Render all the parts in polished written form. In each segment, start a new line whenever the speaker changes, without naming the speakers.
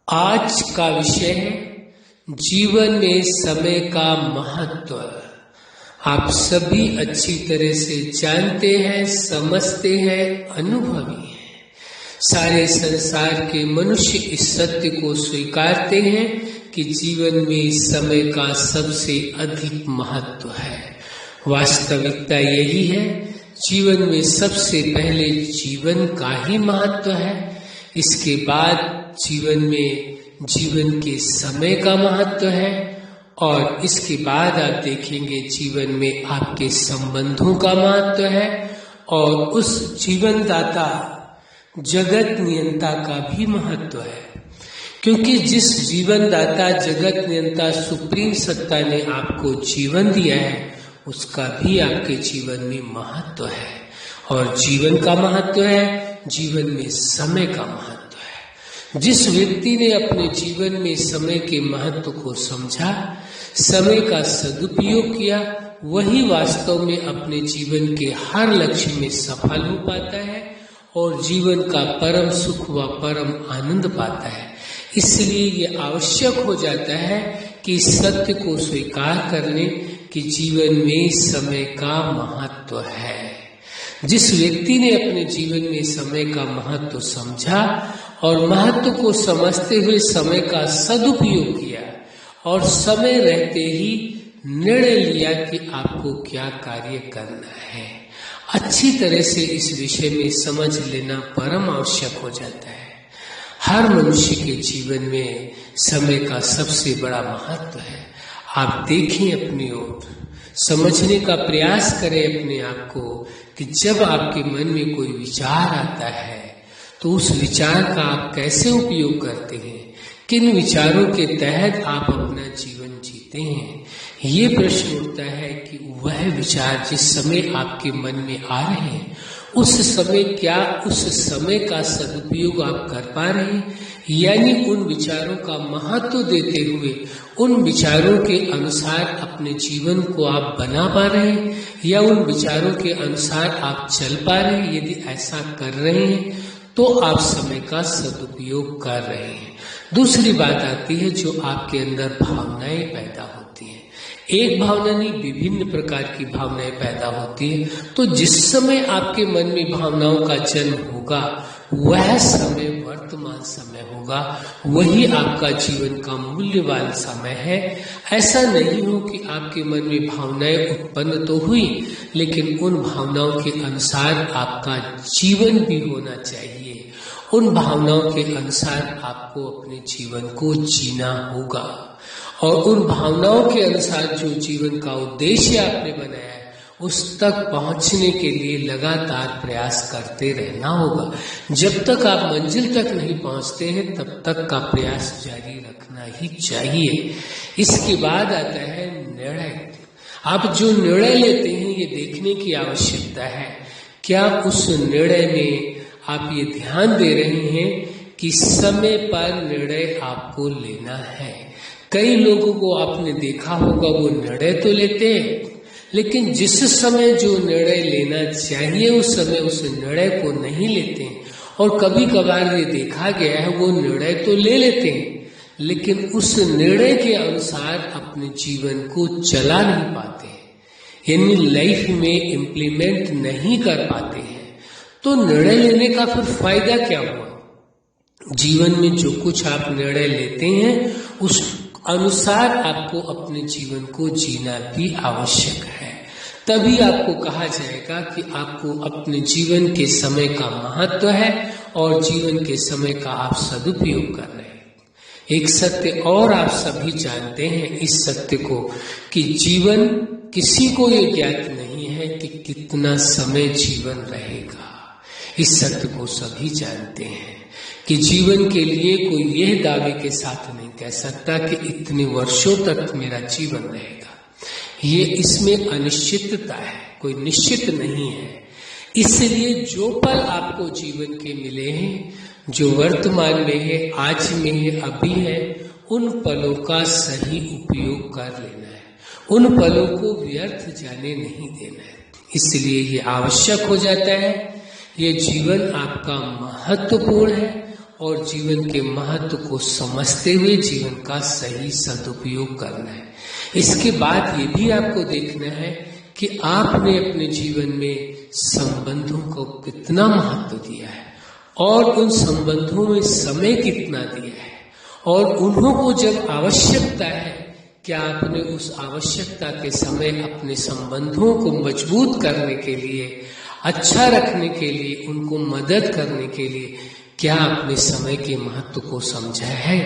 आज का विषय है जीवन में समय का महत्व। आप सभी अच्छी तरह से जानते हैं, समझते हैं, अनुभवी हैं। सारे संसार के मनुष्य इस सत्य को स्वीकारते हैं कि जीवन में समय का सबसे अधिक महत्व है। वास्तविकता यही है, जीवन में सबसे पहले जीवन का ही महत्व है। इसके बाद जीवन में जीवन के समय का महत्व है और इसके बाद आप देखेंगे जीवन में आपके संबंधों का महत्व है और उस जीवनदाता जगत नियंता का भी महत्व है। क्योंकि जिस जीवनदाता जगत नियंता सुप्रीम सत्ता ने आपको जीवन दिया है उसका भी आपके जीवन में महत्व है। और जीवन का महत्व है, जीवन में समय का महत्व है। जिस व्यक्ति ने अपने जीवन में समय के महत्व को समझा, समय का सदुपयोग किया, वही वास्तव में अपने जीवन के हर लक्ष्य में सफल हो पाता है और जीवन का परम सुख व परम आनंद पाता है। इसलिए ये आवश्यक हो जाता है कि इस सत्य को स्वीकार कर लें कि जीवन में समय का महत्व है। जिस व्यक्ति ने अपने जीवन में समय का महत्व समझा और महत्व को समझते हुए समय का सदुपयोग किया और समय रहते ही निर्णय लिया कि आपको क्या कार्य करना है, अच्छी तरह से इस विषय में समझ लेना परम आवश्यक हो जाता है। हर मनुष्य के जीवन में समय का सबसे बड़ा महत्व है। आप देखें अपनी ओर, समझने का प्रयास करें अपने आप को कि जब आपके मन में कोई विचार आता है तो उस विचार का आप कैसे उपयोग करते हैं, किन विचारों के तहत आप अपना जीवन जीते हैं। ये प्रश्न उठता है कि वह विचार जिस समय आपके मन में आ रहे हैं उस समय क्या उस समय का सदुपयोग आप कर पा रहे हैं, यानी उन विचारों का महत्व देते हुए उन विचारों के अनुसार अपने जीवन को आप बना पा रहे हैं या उन विचारों के अनुसार आप चल पा रहे हैं। यदि ऐसा कर रहे हैं तो आप समय का सदुपयोग कर रहे हैं। दूसरी बात आती है जो आपके अंदर भावनाएं पैदा होती हैं। एक भावना नहीं, विभिन्न प्रकार की भावनाएं पैदा होती है। तो जिस समय आपके मन में भावनाओं का जन्म होगा वह समय वर्तमान समय होगा, वही आपका जीवन का मूल्यवान समय है। ऐसा नहीं हो कि आपके मन में भावनाएं उत्पन्न तो हुई लेकिन उन भावनाओं के अनुसार आपका जीवन भी होना चाहिए। उन भावनाओं के अनुसार आपको अपने जीवन को जीना होगा और उन भावनाओं के अनुसार जो जीवन का उद्देश्य आपने बनाया है उस तक पहुंचने के लिए लगातार प्रयास करते रहना होगा। जब तक आप मंजिल तक नहीं पहुंचते हैं तब तक का प्रयास जारी रखना ही चाहिए। इसके बाद आता है निर्णय। आप जो निर्णय लेते हैं ये देखने की आवश्यकता है, क्या उस निर्णय में आप ये ध्यान दे रहे हैं कि समय पर निर्णय आपको लेना है। कई लोगों को आपने देखा होगा वो निर्णय तो लेते हैं लेकिन जिस समय जो निर्णय लेना चाहिए उस समय उस निर्णय को नहीं लेते हैं। और कभी कभार ये देखा गया है वो निर्णय तो ले लेते हैं लेकिन उस निर्णय के अनुसार अपने जीवन को चला नहीं पाते, यानी लाइफ में इम्प्लीमेंट नहीं कर पाते हैं। तो निर्णय लेने का फिर फायदा क्या हुआ? जीवन में जो कुछ आप निर्णय लेते हैं उस अनुसार आपको अपने जीवन को जीना भी आवश्यक है। तभी आपको कहा जाएगा कि आपको अपने जीवन के समय का महत्व है और जीवन के समय का आप सदुपयोग कर रहे हैं। एक सत्य और आप सभी जानते हैं इस सत्य को कि जीवन किसी को ये ज्ञात नहीं है कि कितना समय जीवन रहेगा। इस सत्य को सभी जानते हैं कि जीवन के लिए कोई यह दावे के साथ नहीं कह सकता कि इतने वर्षों तक मेरा जीवन रहेगा। ये इसमें अनिश्चितता है, कोई निश्चित नहीं है। इसलिए जो पल आपको जीवन के मिले हैं, जो वर्तमान में है, आज में है, अभी है, उन पलों का सही उपयोग कर लेना है। उन पलों को व्यर्थ जाने नहीं देना है। इसलिए ये आवश्यक हो जाता है। ये जीवन आपका महत्वपूर्ण है और जीवन के महत्व को समझते हुए जीवन का सही सदुपयोग करना है। इसके बाद ये भी आपको देखना है कि आपने अपने जीवन में संबंधों को कितना महत्व दिया है और उन संबंधों में समय कितना दिया है, और उन्हों को जब आवश्यकता है क्या आपने उस आवश्यकता के समय अपने संबंधों को मजबूत करने के लिए, अच्छा रखने के लिए, उनको मदद करने के लिए क्या आपने समय के महत्व को समझा है।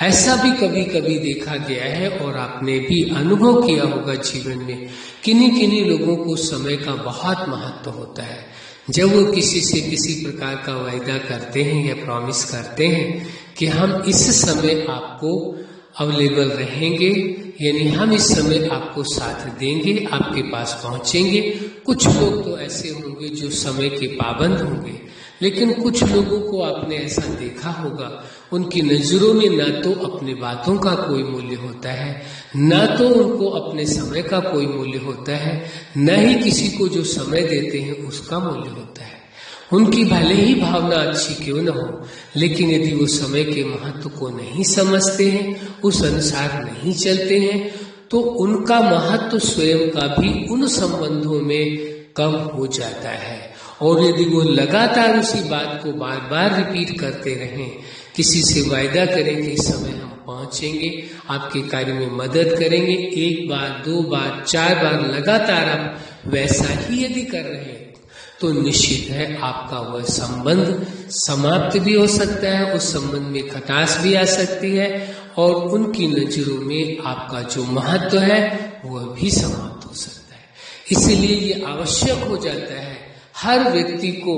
ऐसा भी कभी कभी देखा गया है और आपने भी अनुभव किया होगा जीवन में, किन्हीं लोगों को समय का बहुत महत्व होता है। जब वो किसी से किसी प्रकार का वायदा करते हैं या प्रॉमिस करते हैं कि हम इस समय आपको अवेलेबल रहेंगे, यानी हम इस समय आपको साथ देंगे, आपके पास पहुंचेंगे। कुछ लोग तो ऐसे होंगे जो समय के पाबंद होंगे, लेकिन कुछ लोगों को आपने ऐसा देखा होगा, उनकी नजरों में ना तो अपनी बातों का कोई मूल्य होता है, ना तो उनको अपने समय का कोई मूल्य होता है, न ही किसी को जो समय देते हैं उसका मूल्य होता है। उनकी भले ही भावना अच्छी क्यों न हो, लेकिन यदि वो समय के महत्व को नहीं समझते हैं, उस अनुसार नहीं चलते हैं, तो उनका महत्व स्वयं का भी उन संबंधों में कम हो जाता है। और यदि वो लगातार उसी बात को बार बार रिपीट करते रहें, किसी से वायदा करें कि इस समय हम पहुंचेंगे, आपके कार्य में मदद करेंगे, 1 बार 2 बार 4 बार लगातार आप वैसा ही यदि कर रहे हैं, तो निश्चित है आपका वह संबंध समाप्त भी हो सकता है, उस संबंध में खटास भी आ सकती है, और उनकी नजरों में आपका जो महत्व है वह भी समाप्त हो सकता है। इसीलिए ये आवश्यक हो जाता है हर व्यक्ति को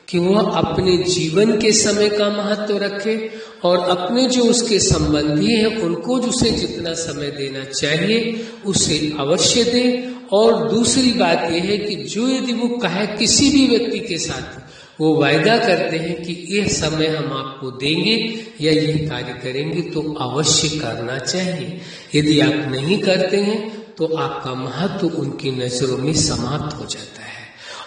कि वह अपने जीवन के समय का महत्व रखे, और अपने जो उसके संबंधी हैं उनको उसे जितना समय देना चाहिए उसे अवश्य दे। और दूसरी बात यह है कि जो यदि वो कहे किसी भी व्यक्ति के साथ वो वायदा करते हैं कि यह समय हम आपको देंगे या यह कार्य करेंगे, तो अवश्य करना चाहिए। यदि आप नहीं करते हैं तो आपका महत्व उनकी नजरों में समाप्त हो जाता है।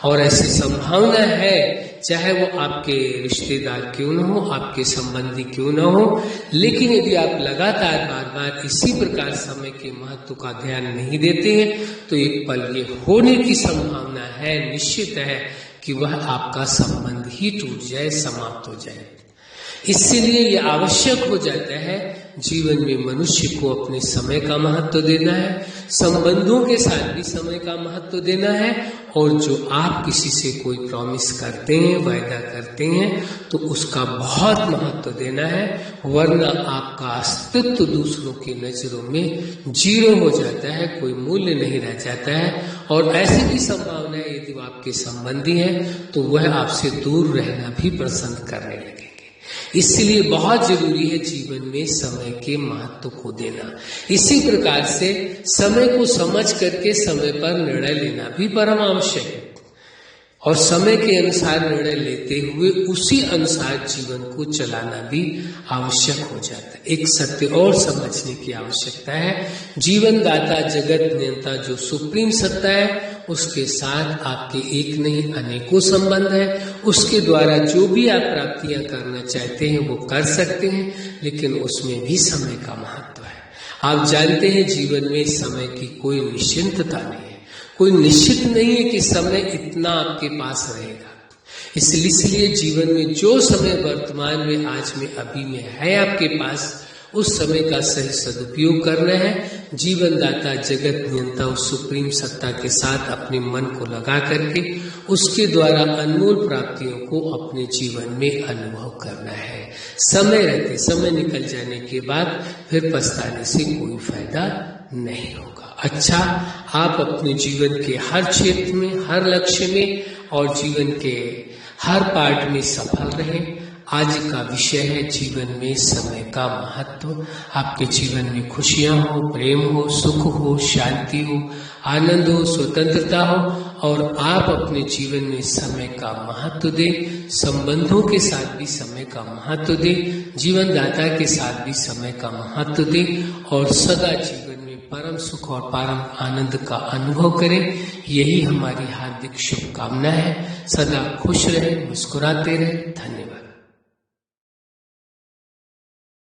और ऐसी संभावना है, चाहे वो आपके रिश्तेदार क्यों न हो, आपके संबंधी क्यों न हो, लेकिन यदि आप लगातार बार बार इसी प्रकार समय के महत्व का ध्यान नहीं देते हैं, तो एक पल ये होने की संभावना है, निश्चित है कि वह आपका संबंध ही टूट जाए, समाप्त हो जाए। इसलिए ये आवश्यक हो जाता है जीवन में मनुष्य को अपने समय का महत्व देना है, संबंधों के साथ भी समय का महत्व देना है, और जो आप किसी से कोई प्रॉमिस करते हैं, वायदा करते हैं, तो उसका बहुत महत्व देना है, वरना आपका अस्तित्व दूसरों की नजरों में जीरो हो जाता है, कोई मूल्य नहीं रह जाता है। और ऐसी भी संभावना है यदि वो आपके संबंधी हैं तो वह आपसे दूर रहना भी पसंद करने लगेंगे। इसलिए बहुत जरूरी है जीवन में समय के महत्व को देना। इसी प्रकार से समय को समझ करके समय पर निर्णय लेना भी परम आवश्यक है, और समय के अनुसार निर्णय लेते हुए उसी अनुसार जीवन को चलाना भी आवश्यक हो जाता है। एक सत्य और समझने की आवश्यकता है, जीवन दाता जगत नियंता जो सुप्रीम सत्ता है, उसके साथ आपके एक नहीं अनेकों संबंध है। उसके द्वारा जो भी आप प्राप्तियां करना चाहते हैं वो कर सकते हैं, लेकिन उसमें भी समय का महत्व है। आप जानते हैं जीवन में समय की कोई निश्चिंतता नहीं है, कोई निश्चित नहीं है कि समय इतना आपके पास रहेगा। इसलिए जीवन में जो समय वर्तमान में आज में अभी में है आपके पास, उस समय का सही सदुपयोग करना है। जीवन दाता जगत नियंता उस सुप्रीम सत्ता के साथ अपने मन को लगा करके उसके द्वारा अनमोल प्राप्तियों को अपने जीवन में अनुभव करना है। समय रहते समय निकल जाने के बाद फिर पछताने से कोई फायदा नहीं होगा। अच्छा, आप अपने जीवन के हर क्षेत्र में, हर लक्ष्य में और जीवन के हर पार्ट में सफल रहें। आज का विषय है जीवन में समय का महत्व। आपके जीवन में खुशियां हो, प्रेम हो, सुख हो, शांति हो, आनंद हो, स्वतंत्रता हो, और आप अपने जीवन में समय का महत्व दें। संबंधों के साथ भी समय का महत्व दें, जीवन दाता के साथ भी समय का महत्व दें, और सदा जीवन में परम सुख और परम आनंद का अनुभव करें। यही हमारी हार्दिक शुभकामना है। सदा खुश रहें, मुस्कुराते रहें। धन्यवाद।